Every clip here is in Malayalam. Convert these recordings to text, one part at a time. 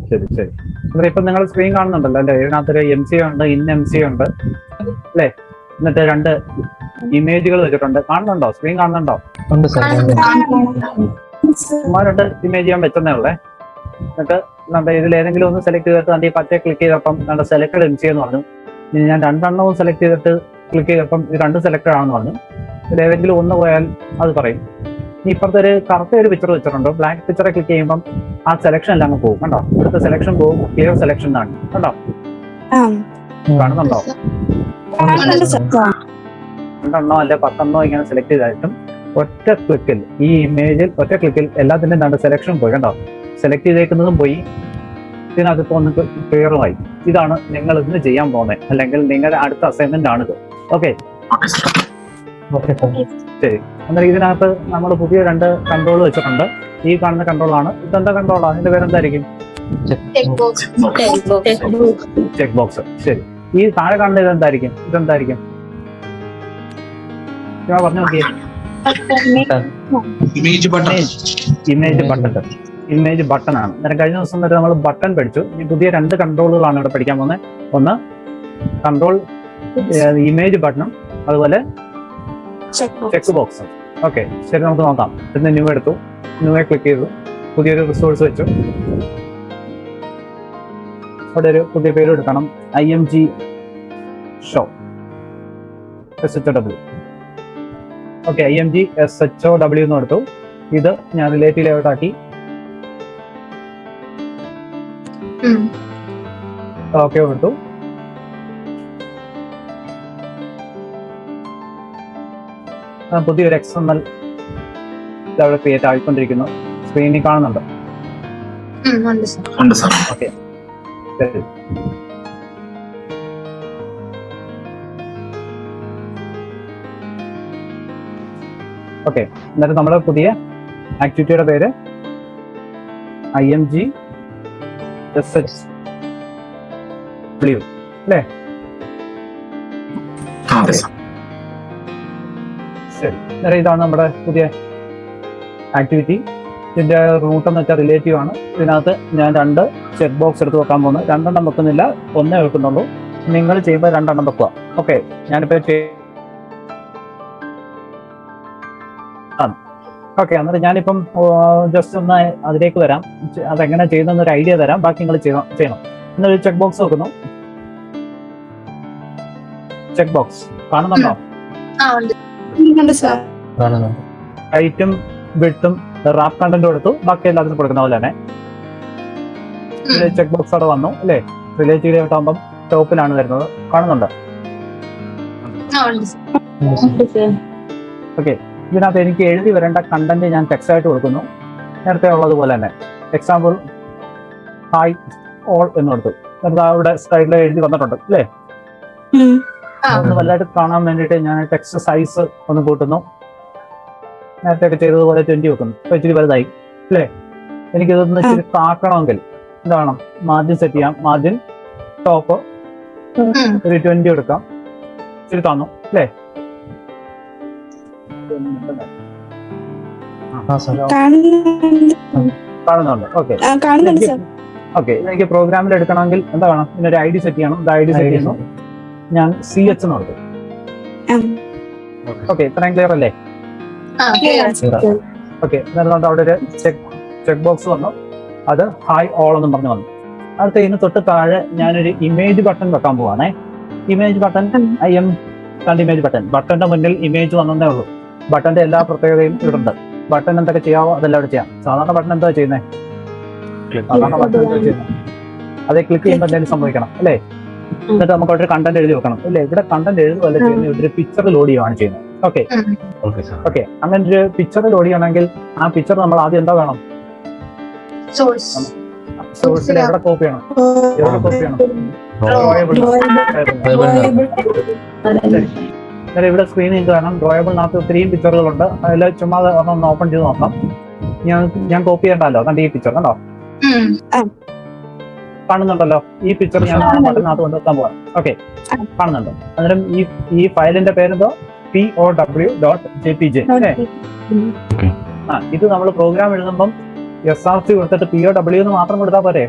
ശരി ശരി. എന്നിട്ട് ഇപ്പൊ നിങ്ങൾ സ്ക്രീൻ കാണുന്നുണ്ടല്ലോ അല്ലേ? ഇതിനകത്തൊരു MC ഉണ്ട്, MC ഉണ്ട് അല്ലേ? എന്നിട്ട് 2 ഇമേജുകൾ വെച്ചിട്ടുണ്ട്. കാണുന്നുണ്ടോ? സ്ക്രീൻ കാണുന്നുണ്ടോ? ചുമ്മാ 2 ഇമേജ് ഞാൻ വെച്ചതേ ഉള്ളേ. എന്നിട്ട് നമ്മുടെ ഇതിൽ ഏതെങ്കിലും ഒന്ന് സെലക്ട് ചെയ്തിട്ട് അതിന്റെ പച്ച ക്ലിക്ക് ചെയ്തപ്പം നമ്മുടെ സെലക്ടഡ് MC എന്ന് പറഞ്ഞു. ഇനി ഞാൻ 2 എണ്ണവും സെലക്ട് ചെയ്തിട്ട് ക്ലിക്ക് ചെയ്തപ്പം ഇത് 2 സെലക്ടഡ് ആണെന്ന് പറഞ്ഞു. ഇതിൽ ഏതെങ്കിലും ഒന്ന് പോയാൽ അത് പറയും. ഇനി ഇപ്പുറത്തെ ഒരു കറുത്ത ഒരു പിക്ചർ വെച്ചിട്ടുണ്ട്. ബ്ലാക്ക് പിക്ചറെ ക്ലിക്ക് ചെയ്യുമ്പം ആ സെലക്ഷൻ എല്ലാം അങ്ങ് പോകും. കണ്ടോ? ഇവിടുത്തെ സെലക്ഷൻ പോകും. ക്ലിയർ സെലക്ഷൻ ആണ്. കണ്ടോ? കാണുന്നുണ്ടോ? 2 അല്ലെ 10 ഇങ്ങനെ സെലക്ട് ചെയ്തായിട്ടും ഒറ്റ ക്ലിക്കിൽ ഈ ഇമേജിൽ ഒറ്റ ക്ലിക്കിൽ എല്ലാത്തിൻ്റെയും 2 സെലക്ഷൻ പോയി. കണ്ടോ? സെലക്ട് ചെയ്തേക്കുന്നതും പോയി, ഇതിനകത്ത് ഒന്ന് ക്ലിയറുമായി. ഇതാണ് നിങ്ങൾ ഇന്ന് ചെയ്യാൻ പോകുന്നത്, അല്ലെങ്കിൽ നിങ്ങളുടെ അടുത്ത അസൈൻമെന്റ് ആണിത്. ഓക്കെ ശരി. എന്നാൽ ഇതിനകത്ത് നമ്മൾ പുതിയ 2 കൺട്രോൾ വെച്ചിട്ടുണ്ട്. ഈ കാണുന്ന കൺട്രോളാണ്. ഇതെന്താ കൺട്രോളാണ്? ഇതിന്റെ പേരെന്തായിരിക്കും? Check box. ശരി. ഈ താഴെ കാണുന്നത് ഇതെന്തായിരിക്കും? ഇതെന്തായിരിക്കും? പറഞ്ഞു നോക്കിയേ. ഇമേജ് ബട്ടൺ ആണ്. അന്നേരം കഴിഞ്ഞ ദിവസം വരെ നമ്മൾ ബട്ടൺ പഠിച്ചു. ഈ പുതിയ 2 കൺട്രോളുകളാണ് ഇവിടെ പഠിക്കാൻ പോകുന്നത്. ഒന്ന് കൺട്രോൾ ഇമേജ് ബട്ടണും അതുപോലെ ചെക്ക് ബോക്സ്. ഓക്കെ ശരി, നമുക്ക് നോക്കാം. പിന്നെ ന്യൂ എടുത്തു, ന്യൂയെ ക്ലിക്ക് ചെയ്തു, പുതിയൊരു റിസോഴ്സ് വെച്ചു. അവിടെ ഒരു പുതിയ പേര് എടുക്കണം. IMG show SHOW. Okay, IMG SHOW എന്ന് എടുത്തു. ഇത് ഞാൻ റിലേറ്റീവ് ലേഔട്ട് ആക്കി. ഓക്കെ എടുത്തു. പുതിയൊരു XML അവിടെ ക്രിയേറ്റ് ആയിക്കൊണ്ടിരിക്കുന്നു. സ്ക്രീനിൽ കാണുന്നുണ്ടോ? ഓക്കെ ശരി. ഓക്കെ, എന്നിട്ട് നമ്മുടെ പുതിയ ആക്ടിവിറ്റിയുടെ പേര് IMG SHOW അല്ലേ? ശരി. അന്നേരം ഇതാണ് നമ്മുടെ പുതിയ ആക്ടിവിറ്റി. ഇതിന്റെ റൂട്ട് എന്ന് വെച്ചാൽ റിലേറ്റീവ് ആണ്. ഇതിനകത്ത് ഞാൻ 2 ചെക്ക് ബോക്സ് എടുത്ത് വെക്കാൻ പോകുന്നത്. 2 എണ്ണം വെക്കുന്നില്ല, 1 വെക്കുന്നുള്ളൂ. നിങ്ങൾ ചെയ്യുമ്പോൾ 2 എണ്ണം വെക്കുക. ഓക്കെ, ഞാനിപ്പോ ഓക്കെ. എന്നിട്ട് ഞാനിപ്പം ജസ്റ്റ് ഒന്ന് അതിലേക്ക് വരാം. അതെങ്ങനെ ചെയ്യുന്നൊരു ഐഡിയ തരാം. ബാക്കി നിങ്ങൾ ചെയ്യണം. എന്നൊരു ചെക്ക് ബോക്സ് വെക്കുന്നു. ചെക്ക് ബോക്സ് കാണുന്നുണ്ടോ? ഹൈറ്റും വിഡ്ത്തും റാപ്പ് കണ്ടന്റ് കൊടുത്തു. ബാക്കി എല്ലാത്തിനും കൊടുക്കുന്ന പോലെ തന്നെ ചെക്ക് ബോക്സ് അവിടെ വന്നു അല്ലേ? റിലേറ്റീവ് ആകുമ്പം ടോപ്പിലാണ് വരുന്നത്. കാണുന്നുണ്ടോ? ഓക്കെ, ഇതിനകത്ത് എനിക്ക് എഴുതി വരേണ്ട കണ്ടന്റ് ഞാൻ ടെക്സ്റ്റ് ആയിട്ട് കൊടുക്കുന്നു. നേരത്തെ ഉള്ളതുപോലെ തന്നെ. എക്സാമ്പിൾ ഹായ് ഓൾ എന്ന് കൊടുത്തു. അവിടെ സൈഡിൽ എഴുതി വന്നിട്ടുണ്ട് അല്ലേ? ഒന്ന് വലുതായിട്ട് കാണാൻ വേണ്ടിയിട്ട് ഞാൻ ടെക്സ്റ്റ് സൈസ് ഒന്ന് കൂട്ടുന്നു. നേരത്തെ ഒക്കെ ചെയ്തതുപോലെ 20 വെക്കുന്നു. ഇപ്പൊ ഇച്ചിരി വലുതായി അല്ലേ? എനിക്കിതൊന്ന് ഇച്ചിരി താക്കണമെങ്കിൽ എന്താണ് മാർജിൻ സെറ്റ് ചെയ്യാം. മാർജിൻ ടോപ്പ് ഒരു 20 എടുക്കാം. ഇച്ചിരി തന്നു അല്ലേ? കാണുന്നുണ്ട്. Okay okay. എനിക്ക് പ്രോഗ്രാമിൽ എടുക്കണമെങ്കിൽ എന്താ വേണം? ഇതിനൊരു ID സെറ്റ് ചെയ്യണം. ഇത് ID സെറ്റ് ചെയ്യുന്നു. ഞാൻ CH എന്ന് കൊടുത്തു. ഓക്കെ, ഇത്രയും ക്ലിയർ അല്ലേ? ഓക്കെ, എന്നിട്ട് അവിടെ ഒരു ചെക്ക് ബോക്സ് വന്നു. അത് ഹായ് ഓൾ എന്നും പറഞ്ഞു വന്നു. അടുത്ത ഇതിന് തൊട്ട് താഴെ ഞാനൊരു ഇമേജ് ബട്ടൺ വെക്കാൻ പോവാണേ. Image button image button. ബട്ടന്റെ മുന്നിൽ ഇമേജ് വന്നതേ ഉള്ളൂ. ബട്ടന്റെ എല്ലാ പ്രത്യേകതയും ഇവിടുണ്ട്. ബട്ടൺ എന്തൊക്കെ ചെയ്യാവോ അതെല്ലാം ഇവിടെ ചെയ്യാം. സാധാരണ ബട്ടൺ എന്താ ചെയ്യുന്നത്? അതേ ക്ലിക്ക് ചെയ്യുമ്പോൾ എന്തെങ്കിലും സംഭവിക്കണം അല്ലേ? എന്നിട്ട് നമുക്ക് അവിടെ ഒരു കണ്ടന്റ് എഴുതി വെക്കണം അല്ലേ? ഇവിടെ കണ്ടന്റ് എഴുതുകയല്ല ചെയ്യുന്നത്, ഒരു പിക്ചർ ലോഡ് ചെയ്യുകയാണ് ചെയ്യുന്നത്. Okay okay. അങ്ങനെ ഒരു പിക്ചർ ലോഡ് ചെയ്യണമെങ്കിൽ ആ പിക്ചർ നമ്മൾ ആദ്യം എന്താ വേണം? സോഴ്സിൽ എവിടെ കോപ്പി ചെയ്യണം? ഇവിടെ സ്ക്രീനിൽ കാണാം. ഡ്രോയബിളിനകത്ത് ഒത്തിരിയും പിക്ചറുകളുണ്ട്. അതിൽ ചുമ്മാ ഒന്ന് ഓപ്പൺ ചെയ്ത് നോക്കാം. ഞാൻ കോപ്പി ചെയ്യണ്ടല്ലോ. കണ്ട ഈ പിക്ചർ കണ്ടോ? കാണുന്നുണ്ടല്ലോ. ഈ പിക്ചർ ഞാൻ ബട്ടണിനകത്ത് കൊണ്ടുവെക്കാൻ പോകാം. ഓക്കെ, കാണുന്നുണ്ടോ? അന്നേരം ഈ ഫയലിന്റെ പേരെന്തോ POW.jpg അല്ലേ? ഇത് നമ്മൾ പ്രോഗ്രാം എഴുതുമ്പം SRC കൊടുത്തിട്ട് POW എന്ന് മാത്രം കൊടുത്താൽ പോരെ?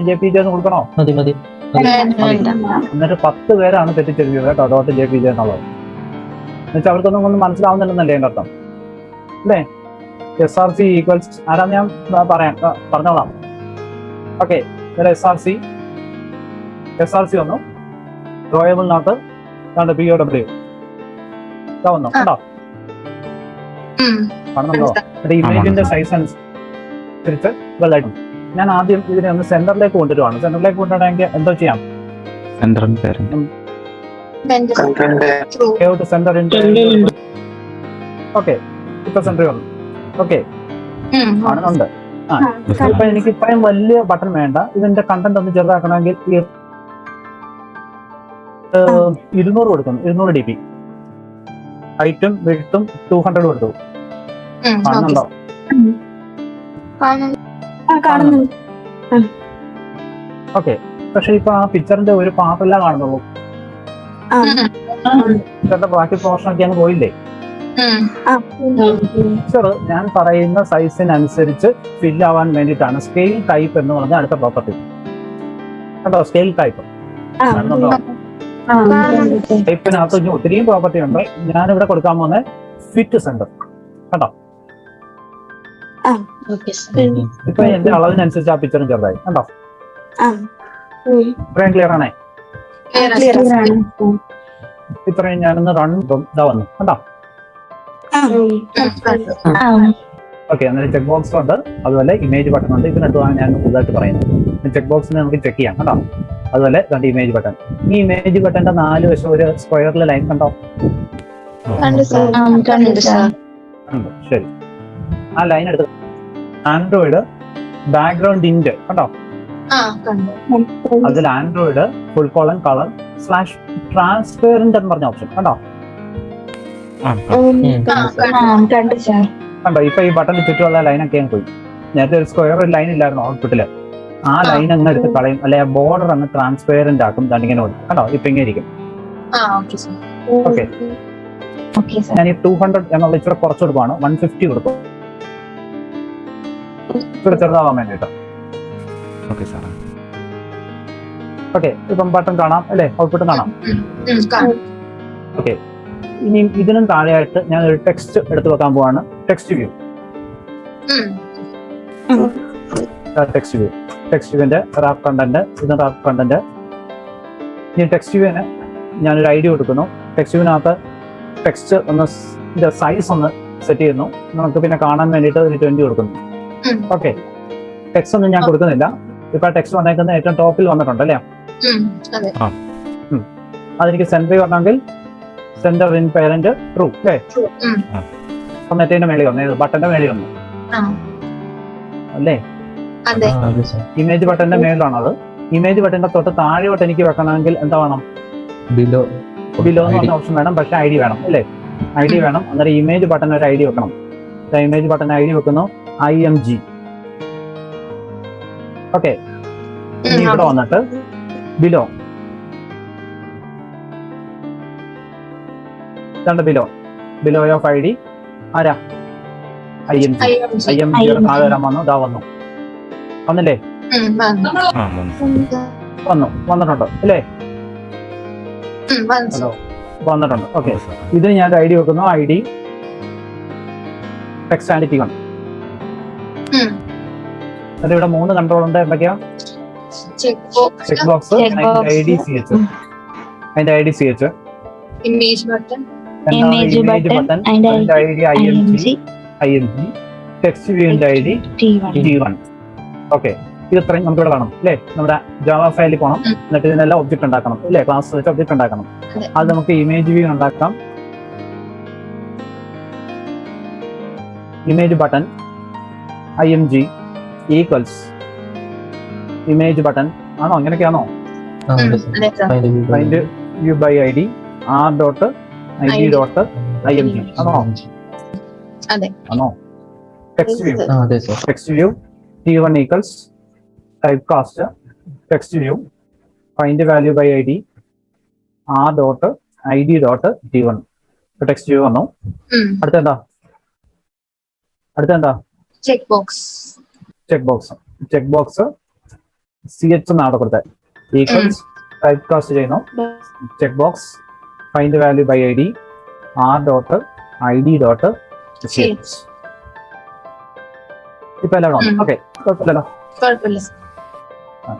.jpg എന്ന് കൊടുക്കണോ? മതി. എന്നിട്ട് 10 പേരാണ് തെറ്റിച്ചെഴുതിയത് കേട്ടോ .jpg എന്നുള്ളത്. എന്നുവെച്ചാൽ അവർക്കൊന്നും മനസ്സിലാവുന്നില്ലെന്നല്ലേ എൻ്റെ അർത്ഥം അല്ലേ? SRC ഈക്വൽസ് ആരാന്ന് ഞാൻ പറഞ്ഞോളാം. ഓക്കെ, SRC വന്നു, ഡ്രോയബിൾ നോട്ട് POW വന്നു കേട്ടോ. കാണുന്നുണ്ടോ? ഇമേജിന്റെ സൈസ് അനുസരിച്ച് വലുതായിട്ടും. ഞാൻ ആദ്യം ഇതിനെ ഒന്ന് സെന്ററിലേക്ക് കൊണ്ടുവരുവാണ്. സെന്ററിലേക്ക് കൊണ്ടുവരണമെങ്കിൽ എന്തോ ചെയ്യാം? ഓക്കെ, ഇപ്പൊ സെന്ററിൽ വന്നു. ഓക്കെ, കാണുന്നുണ്ട്. ഇപ്പൊ എനിക്ക് ഇത്രയും വലിയ ബട്ടൺ വേണ്ട. ഇതിന്റെ കണ്ടന്റ് ഒന്ന് ചെറുതാക്കണമെങ്കിൽ 200 കൊടുക്കുന്നു. 200 dp ഹൈറ്റും വിഡ്ത്തും 200 കൊടുത്തു. കാണുന്നുണ്ടോ? ഓക്കെ, പക്ഷെ ഇപ്പൊ ആ പിക്ചറിന്റെ ഒരു പാർട്ടല്ല കാണുന്നുള്ളൂ. പിക്ചറിന്റെ ബാക്കി പോർഷൻ ഒക്കെ അങ്ങ് പോയില്ലേ? പിക്ചർ ഞാൻ പറയുന്ന സൈസിനനുസരിച്ച് ഫില്ല് ആവാൻ വേണ്ടിയിട്ടാണ് സ്കെയിൽ ടൈപ്പ് എന്ന് പറഞ്ഞ അടുത്ത പ്രോപ്പർട്ടി. കണ്ടോ? സ്കെയിൽ ടൈപ്പ് കാണുന്നുണ്ടോ? ടൈപ്പിനകത്ത് ഒത്തിരിയും പ്രോപ്പർട്ടി ഉണ്ട്. ഞാനിവിടെ കൊടുക്കാൻ പോകുന്ന ഫിറ്റ് സെന്റർ. കണ്ടോ? ഇപ്പൊ എന്റെ അളവിനനുസരിച്ച് ആ പിക്ചറും ചെറുതായി. കണ്ടോ? ഇത്രയും ക്ലിയർ ആണേ? ഇത്രയും ഞാനൊന്ന് റൺ ഇതാ വന്നു. കണ്ടോ? ഓക്കെ, അന്നേരം ചെക്ക് ബോക്സ് ഉണ്ട്, അതുപോലെ ഇമേജ് ബട്ടൺ ഉണ്ട്. ഇത് രണ്ടുമാണ് ഞാൻ പുതുതായിട്ട് പറയുന്നത്. ചെക്ക് ബോക്സിന് നമുക്ക് ചെക്ക് ചെയ്യാം. കണ്ടോ? അതുപോലെ രണ്ട് ഇമേജ് ബട്ടൺ. ഈ ഇമേജ് ബട്ടന്റെ 4 വശം ഒരു സ്ക്വയറിലെ ലൈൻ കണ്ടോ? ശരി, ആ ലൈൻ എടുത്ത് ആൻഡ്രോയിഡ് ബാക്ക്ഗ്രൗണ്ട് ഇന്റ് കണ്ടോ? അതിൽ ആൻഡ്രോയിഡ് /color /transparent എന്ന് പറഞ്ഞ ഓപ്ഷൻ കണ്ടോ? കണ്ടോ? ഇപ്പൊ ഈ ബട്ടൺ ചുറ്റുമുള്ള ലൈനൊക്കെ പോയി. നേരത്തെ ഒരു സ്ക്വയർ ലൈൻ ഇല്ലായിരുന്നു ഔട്ട്പുട്ടില്. ആ ലൈൻ അങ്ങ് എടുത്ത് കളയും, അല്ലെ ആ ബോർഡർ അങ്ങ് ട്രാൻസ്പെയറന്റ് ആക്കും. ഇങ്ങനെ കൊടുക്കും. കണ്ടോ? ഇപ്പൊ ഇങ്ങനെ ഇരിക്കും. ഓക്കെ, ഞാൻ ഈ 200 എന്നുള്ള ഇച്ചിരി കുറച്ച് കൊടുക്കുവാണ്. 150 കൊടുക്കും, ഇച്ചിരി ചെറുതാവാൻ വേണ്ടിട്ട്. ഓക്കെ, ഇപ്പം ബട്ടൺ കാണാം അല്ലെ? ഔട്ട്പുട്ട് കാണാം. ഓക്കെ, ഇനി ഇതിനും താഴെയായിട്ട് ഞാൻ ഒരു ടെക്സ്റ്റ് എടുത്ത് വെക്കാൻ പോവാണ്. Text view. ടെക്സ്റ്റ് വ്യൂവിന്റെ റാപ്പ് കണ്ടന്റ്, ഇത് റാപ്പ് കണ്ടന്റ്. ഇനി ടെക്സ്റ്റ് വ്യൂവിന് ഞാനൊരു ഐഡി കൊടുക്കുന്നു. ടെക്സ്റ്റ് വ്യൂവിനകത്ത് ടെക്സ്റ്റ് ഒന്ന് സൈസ് ഒന്ന് സെറ്റ് ചെയ്യുന്നു. നമുക്ക് പിന്നെ കാണാൻ വേണ്ടിയിട്ട് ഒരു 20 കൊടുക്കുന്നു. ഓക്കെ, ടെക്സ്റ്റ് ഒന്നും ഞാൻ കൊടുക്കുന്നില്ല. ഇപ്പൊ ടെക്സ്റ്റ് വന്നേക്കുന്ന ഏറ്റവും ടോപ്പിൽ വന്നിട്ടുണ്ട് അല്ലേ? അതെനിക്ക് സെന്ററിൽ വരണമെങ്കിൽ സെന്റർ ഇൻ പേരന്റ് ട്രൂ അല്ലേ? നെറ്റിന്റെ മേളിൽ വന്നു, ബട്ടന്റെ മേളിൽ വന്നു അല്ലേ? ഇമേജ് ബട്ടന്റെ മേളിലാണ് അത്. ഇമേജ് ബട്ടന്റെ തൊട്ട് താഴെയോട്ട് എനിക്ക് വെക്കണമെങ്കിൽ എന്താ വേണം? ബിലോ എന്ന് പറഞ്ഞ ഓപ്ഷൻ വേണം, പക്ഷെ ഐഡി വേണം അല്ലേ? ഐഡി വേണം. അന്നേരം ഇമേജ് ബട്ടൺ ഒരു ഐഡി വെക്കണം. ഇമേജ് ബട്ടൺ ഐഡി വെക്കുന്നു IMG. ഓക്കെ, ഇവിടെ വന്നിട്ട് ബിലോ ബിലോ ഓഫ് ഐഡി ആരാ? IMG. താഴെ വരാൻ വന്നു. ഇതാ വന്നില്ലേ? വന്നിട്ടുണ്ട് അല്ലേ? വന്നിട്ടുണ്ട്. ഓക്കെ, ഇതിന് ഞാൻ ഐഡി വെക്കുന്നു. ID text and T1. എന്നിട്ട് ഇവിടെ 3 കൺട്രോൾ ഉണ്ട്. എന്തൊക്കെയാ? ചെക്ക് ബോക്സ്, അതിന്റെ ID CH, ഇമേജ് ബട്ടൺ, അതിന്റെ ID IMG, ടെക്സ്റ്റ് വ്യൂവിന്റെ ID T1. ഓക്കെ, ഇത് ഇത്രയും നമുക്ക് ഇവിടെ വേണം അല്ലേ? നമ്മുടെ ജാവ ഫയലിൽ പോകണം. എന്നിട്ട് ഇതിനെല്ലാം ഒബ്ജക്ട് ഉണ്ടാക്കണം അല്ലേ? ക്ലാസ് വെച്ച് ഒബ്ജക്ട് ഉണ്ടാക്കണം. അത് നമുക്ക് ഇമേജ് വ്യൂ ഉണ്ടാക്കാം. Image button IMG equals image button ആണോ? അങ്ങനെയൊക്കെയാണോ? Find view by ID r.id.img ആണോ? Text view T1 equals type cast text view find value by ID r.id.t1. Text view വന്നു. അടുത്തെന്താ? Check box check box CH എന്നാണ് അവിടെ കൊടുത്തത്. ഈക്വൽസ് ടൈപ്പ് കാസ്റ്റ് ചെയ്യുന്നു. Check box find value by ID r.id.ch. ഇപ്പൊ എല്ലാം ഓക്കെ, കുഴപ്പമില്ലല്ലോ.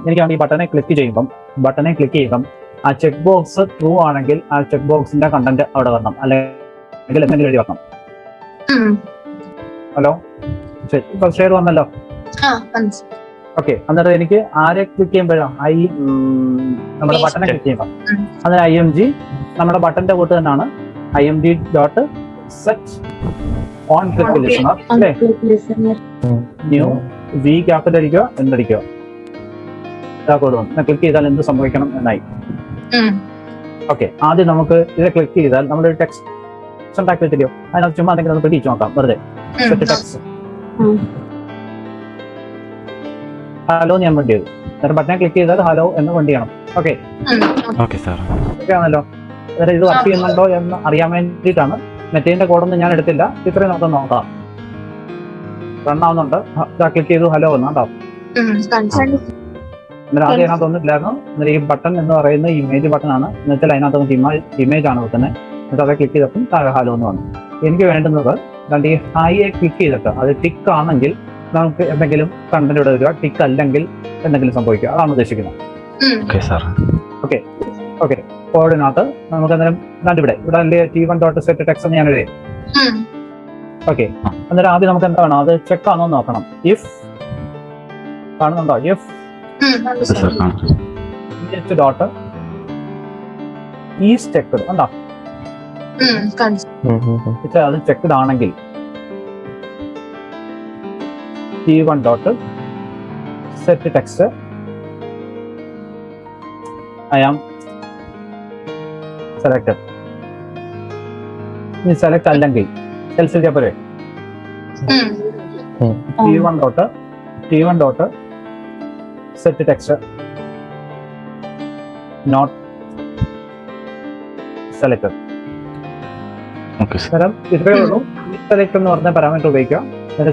എനിക്കാണെങ്കിൽ ബട്ടനെ ക്ലിക്ക് ചെയ്യുമ്പം ആ ചെക്ക് ബോക്സ് ട്രൂ ആണെങ്കിൽ ആ ചെക്ക് ബോക്സിന്റെ കണ്ടന്റ് അവിടെ വരണം, അല്ലെങ്കിൽ എന്തെങ്കിലും എഴുതി വെക്കണം. ഹലോ, ശരി, ഇപ്പൊ ഷെയർ വന്നല്ലോ. ഓക്കെ, എന്നിട്ട് എനിക്ക് ആരെ ക്ലിക്ക് ചെയ്യുമ്പോഴാണ് നമ്മുടെ ബട്ടനെ ക്ലിക്ക് ചെയ്യുമ്പോൾ അതിന് IMG നമ്മുടെ ബട്ടന്റെ കൂട്ട് തന്നെയാണ് img.set on click listener അല്ലേ? ന്യൂ V ക്യാപിറ്റൽ അടിക്കുക, എന്നടിക്കുക. ക്ലിക്ക് ചെയ്താൽ എന്ത് സംഭവിക്കണം എന്നായി. ഓക്കെ, ആദ്യം നമുക്ക് ഇത് ക്ലിക്ക് ചെയ്താൽ നമ്മളൊരു ടെക്സ്റ്റ് ഉണ്ടാക്കി വെച്ചില്ലയോ, അതിനകത്ത് ചുമ്മാ എന്തെങ്കിലും ഒന്ന് പിടിച്ചു നോക്കാം വെറുതെ. സെറ്റ് ടെക്സ്റ്റ് ഹലോ ഞാൻ വേണ്ടി ചെയ്തു. എന്നിട്ട് ബട്ടനെ ക്ലിക്ക് ചെയ്താൽ ഹലോ എന്ന് വേണ്ടി ചെയ്യണം. ഓക്കെ ആണല്ലോ. അതായത് ഇത് വർക്ക് ചെയ്യുന്നുണ്ടോ എന്ന് അറിയാൻ വേണ്ടിയിട്ടാണ്. നെറ്റിന്റെ കോഡൊന്നും ഞാൻ എടുത്തില്ല, ഇത്രയും നമുക്ക് നോക്കാം. റൺ ആവുന്നുണ്ട്. ക്ലിക്ക് ചെയ്തു ഹലോ എന്ന് കേട്ടോ. എന്നിട്ട് ആദ്യം അതിനകത്തൊന്നും ഇല്ലായിരുന്നു. എന്നിട്ട് ഈ ബട്ടൺ എന്ന് പറയുന്നത് ഇമേജ് ബട്ടൺ ആണ്. എന്നുവെച്ചാൽ അതിനകത്ത് ഇമേജ് ആണ് വെക്കുന്നത്. എന്നിട്ട് അത് ക്ലിക്ക് ചെയ്തപ്പോൾ താഴെ ഹലോ എന്ന് വന്നു. എനിക്ക് വേണ്ടുന്നത് രണ്ട് ഈ ഹായിയെ ക്ലിക്ക് ചെയ്തിട്ട് അത് ടിക്ക് ആണെങ്കിൽ നമുക്ക് എന്തെങ്കിലും കണ്ടന്റ് ഇവിടെ വരിക, ടിക്ക് അല്ലെങ്കിൽ എന്തെങ്കിലും സംഭവിക്കുക, അതാണ് ഉദ്ദേശിക്കുന്നത്. ഓക്കെ കോഡിനകത്ത് നമുക്ക് അന്നേരം ഇവിടെ T1.set text എന്ന് ഞാൻ എഴുതി. ഓക്കെ, അന്നേരം ആദ്യം നമുക്ക് എന്താണ് അത് ചെക്ക് ആണോ നോക്കണം. ഇഫ് കാണുന്നുണ്ടോ, ഇഫ് ഡോട്ട് ഈസ് ചെക്ക്ഡ് ഉണ്ടോ, അത് ചെക്ക്ഡ് ആണെങ്കിൽ T1.set text I am selected. ഇനി സെലക്ട് അല്ലെങ്കിൽ എൽസ് എഴുതിയാൽ പോരെ. T1.set text not selected. ഇത്രയേ ഉള്ളൂ. സെലക്ട് എന്ന് പറഞ്ഞ പാരാമീറ്റർ ഉപയോഗിക്കുക.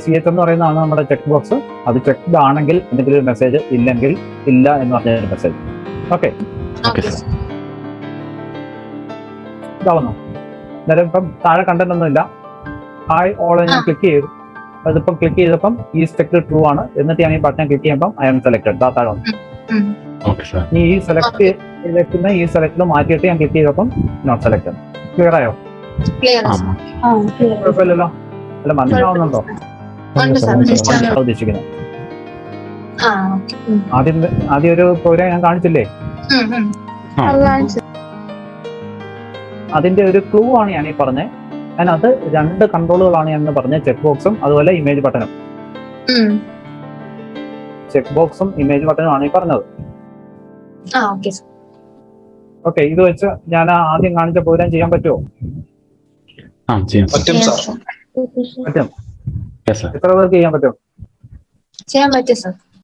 CH എന്ന് പറയുന്നതാണ് നമ്മുടെ ചെക്ക് ബോക്സ്. അത് ചെക്ക്ഡ് ആണെങ്കിൽ എന്തെങ്കിലും മെസ്സേജ്, ഇല്ലെങ്കിൽ ഇല്ല എന്ന് പറഞ്ഞ മെസ്സേജ്. ഓക്കെ, ഇതാവുന്നു. അന്നേരം ഇപ്പം താഴെ കണ്ടന്റ് ഒന്നും ഇല്ല. ഹായ് ഓൾ ഞാൻ ക്ലിക്ക് ചെയ്തു. അതിപ്പം ക്ലിക്ക് ചെയ്തപ്പം ഈ സെലക്ട് ട്രൂ ആണ്. എന്നിട്ട് ഞാൻ ഈ ബട്ടൺ ക്ലിക്ക് ചെയ്യുമ്പോൾ ഐ ആം സെലക്ടഡ്. താഴെ വന്നു. ഈ സെലക്ട് ചെയ്തിരിക്കുന്ന ഈ സെലക്ട് മാറ്റിയിട്ട് ഞാൻ ക്ലിക്ക് ചെയ്തപ്പം നോട്ട് സെലക്ടഡ്. ക്ലിയർ ആയോ? കുഴപ്പമില്ലല്ലോ. അല്ല, മനസ്സിലാവുന്നുണ്ടോ ഉദ്ദേശിക്കുന്നത്? ആദ്യം ഒരു പ്രോഗ്രാം ഞാൻ കാണിച്ചില്ലേ, അതിന്റെ ഒരു ക്ലൂ ആണ് ഞാൻ ഈ പറഞ്ഞത്. അതിനകത്ത് രണ്ട് കൺട്രോളുകളാണ് ഞാൻ പറഞ്ഞത്, ചെക്ക് ബോക്സും അതുപോലെ ഇമേജ് ബട്ടണും. ചെക്ക് ബോക്സും ഇമേജ് ബട്ടണും ആണ് ഈ പറഞ്ഞത്. ഓക്കെ, ഇത് വെച്ച് ഞാൻ ആദ്യം കാണിച്ച പ്രോഗ്രാം ചെയ്യാൻ പറ്റുമോ? പറ്റും. എത്ര പേർക്ക് ചെയ്യാൻ പറ്റും?